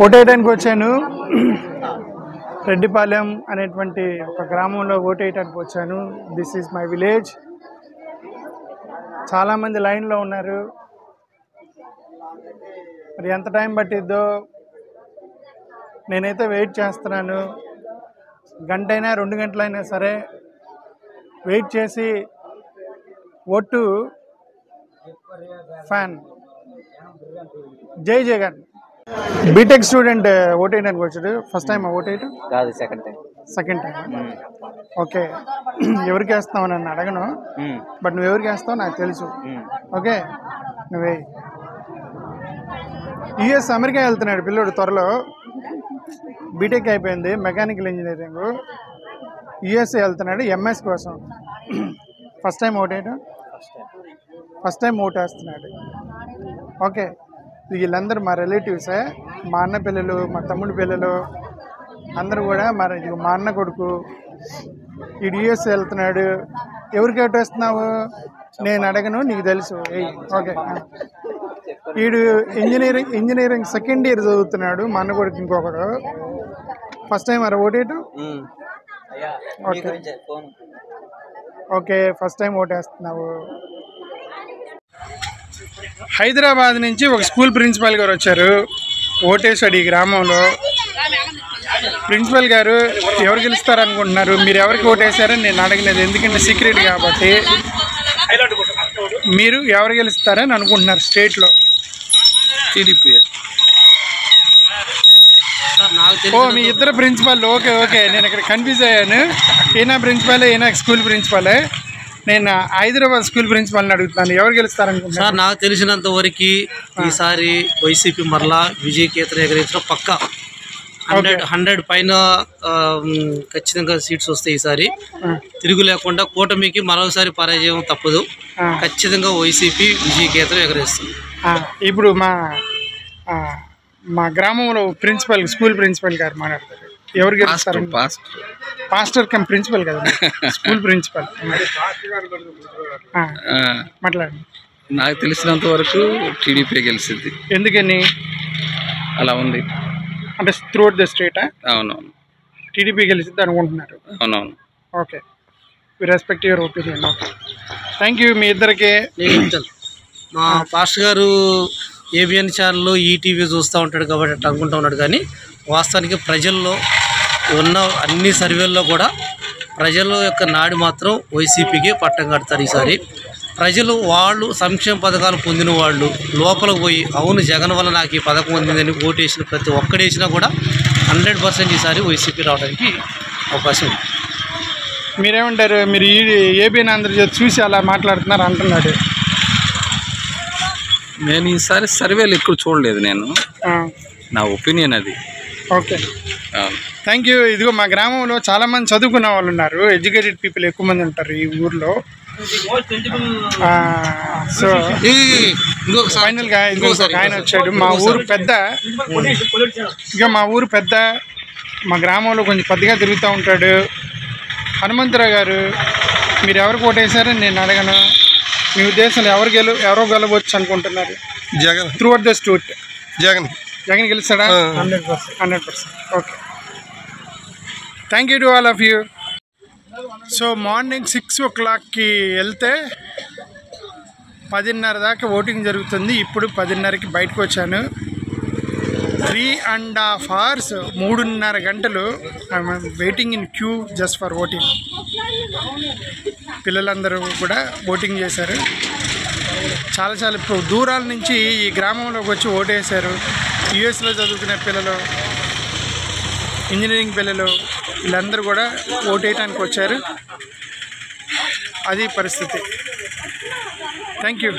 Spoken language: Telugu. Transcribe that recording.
ఓటేయడానికి వచ్చాను. రెడ్డిపాలెం అనేటువంటి ఒక గ్రామంలో ఓటేయడానికి వచ్చాను. This is my village. చాలామంది లైన్లో ఉన్నారు. మరి ఎంత టైం పట్టిద్దో నేనైతే వెయిట్ చేస్తున్నాను. గంటైనా 2 గంటలైనా సరే వెయిట్ చేసి ఓటు ఫ్యాన్ జై జగన్. బీటెక్ స్టూడెంట్ ఓటేయడానికి వచ్చాడు. ఫస్ట్ టైం ఓటేయటం కాదు, సెకండ్ టైం. ఓకే, ఎవరికి వేస్తావు నన్ను అడగను, బట్ నువ్వు ఎవరికి వేస్తావు నాకు తెలుసు. ఓకే, నువ్వే. యుఎస్ అమెరికా వెళ్తున్నాడు పిల్లోడు త్వరలో. బీటెక్ అయిపోయింది, మెకానికల్ ఇంజనీరింగ్. యుఎస్ఏ వెళ్తున్నాడు ఎంఎస్ కోసం. ఫస్ట్ టైం ఓటేయటం, ఫస్ట్ టైం ఓటేస్తున్నాడు. ఓకే, వీళ్ళందరూ మా రిలేటివ్సే. మా అన్న పిల్లలు, మా తమ్ముడి పిల్లలు అందరూ కూడా మరి మా అన్న కొడుకు. ఈ యుఎస్ఏ వెళ్తున్నాడు. ఎవరికి ఓటేస్తున్నావు నేను అడగను, నీకు తెలుసు. ఓకే, వీడు ఇంజనీరింగ్ సెకండ్ ఇయర్ చదువుతున్నాడు. మా అన్న కొడుకు ఇంకొకడు. ఫస్ట్ టైం మరి ఓటేయటం. ఓకే ఓకే, ఫస్ట్ టైం ఓటేస్తున్నావు. హైదరాబాద్ నుంచి ఒక స్కూల్ ప్రిన్సిపాల్ గారు వచ్చారు, ఓటేశాడు ఈ గ్రామంలో. ప్రిన్సిపల్ గారు ఎవరు గెలుస్తారనుకుంటున్నారు, మీరు ఎవరికి ఓటేశారని నేను అడగలేదు, ఎందుకంటే సీక్రెట్ కాబట్టి. మీరు ఎవరు గెలుస్తారని అనుకుంటున్నారు స్టేట్లో? టీడీపీ. ఓ, మీ ఇద్దరు ప్రిన్సిపాల్. ఓకే ఓకే, నేను ఇక్కడ కన్ఫ్యూజ్ అయ్యాను. ఈయన ప్రిన్సిపాలే, ఈయన స్కూల్ ప్రిన్సిపాలే. నేను హైదరాబాద్ స్కూల్ ప్రిన్సిపాల్ని అడుగుతున్నాను, ఎవరు గెలుస్తారనుకుంటున్నారు? సార్, నాకు తెలిసినంత వరకు ఈసారి వైసీపీ మరలా విజయకేతనం ఎగరేసిన పక్క 100 పైన ఖచ్చితంగా సీట్స్ వస్తాయి. ఈసారి తిరుగు లేకుండా కూటమికి మరోసారి పరాజయం తప్పదు. ఖచ్చితంగా వైసీపీ విజయకేతనం ఎగరేస్తుంది. ఇప్పుడు మా గ్రామంలో ప్రిన్సిపల్, స్కూల్ ప్రిన్సిపల్ గారు మాట్లాడతారు, ఎవరు గెలుస్తారు? పాస్టర్ కమ్ ప్రిన్సిపల్ కదా, స్కూల్ ప్రిన్సిపల్. మాట్లాడండి. నాకు తెలిసినంత వరకు టీడీపీ గెలిచింది. ఎందుకని అలా ఉంది అంటే త్రూఅవుట్ ద స్టేటా? అవునవును, టీడీపీ గెలిచింది అనుకుంటున్నారు. అవునవును. Okay, we respect your opinion. Okay, thank you మీ ఇద్దరికి. మా పాస్టర్ గారు ఏబిఎన్ ఛానల్లో ఈటీవీ చూస్తూ ఉంటాడు కాబట్టి అట్లా అనుకుంటూ ఉన్నాడు. కానీ వాస్తవానికి ప్రజల్లో ఉన్న అన్ని సర్వేల్లో కూడా ప్రజల యొక్క నాడి మాత్రం వైసీపీకే పట్టం కడతారు. ఈసారి ప్రజలు వాళ్ళు సంక్షేమ పథకాలు పొందిన వాళ్ళు లోపలికి పోయి అవును జగన్ వల్ల నాకు ఈ పథకం పొందిందని ఓటేసిన ప్రతి ఒక్కడేసినా కూడా 100% ఈసారి వైసీపీ రావడానికి అవకాశం ఉంది. మీరేమంటారు? మీరు ఏబిఎన్ ఆంధ్రజ్యోతి చూసి అలా మాట్లాడుతున్నారు అంటున్నాడు. నేను ఈసారి సర్వేలు ఎక్కువ చూడలేదు, నేను నా ఒపీనియన్ అది. Okay, thank you. ఇదిగో మా గ్రామంలో చాలామంది చదువుకున్న వాళ్ళు ఉన్నారు, ఎడ్యుకేటెడ్ పీపుల్ ఎక్కువ మంది ఉంటారు ఈ ఊర్లో. సో ఫైనల్గా ఇంకొక ఆయన వచ్చాడు. మా ఊరు పెద్ద, ఇక మా ఊరు పెద్ద, మా గ్రామంలో కొంచెం పెద్దగా తిరుగుతూ ఉంటాడు. హనుమంతరావు గారు, మీరు ఎవరికి ఓటేశారని నేను అడగను, మీ ఉద్దేశంలో ఎవరో గెలవచ్చు అనుకుంటున్నారు? Jagan. Throughout the state Jagan గెలుస్తాడా? 100%. Okay, thank you to all of you. So morning 6 o'clockకి వెళ్తే 10:30 దాకా ఓటింగ్ జరుగుతుంది. ఇప్పుడు 10:30కి బయటకు వచ్చాను. 3.5 hours, 3.5 గంటలు waiting in queue just for voting. పిల్లలందరూ కూడా ఓటింగ్ చేశారు. చాలా ఇప్పుడు దూరాల నుంచి ఈ గ్రామంలోకి వచ్చి ఓటేశారు. యుఎస్లో చదువుకునే పిల్లలు, ఇంజనీరింగ్ పిల్లలు, వీళ్ళందరూ కూడా ఓటేయడానికి వచ్చారు. అది పరిస్థితి. Thank you.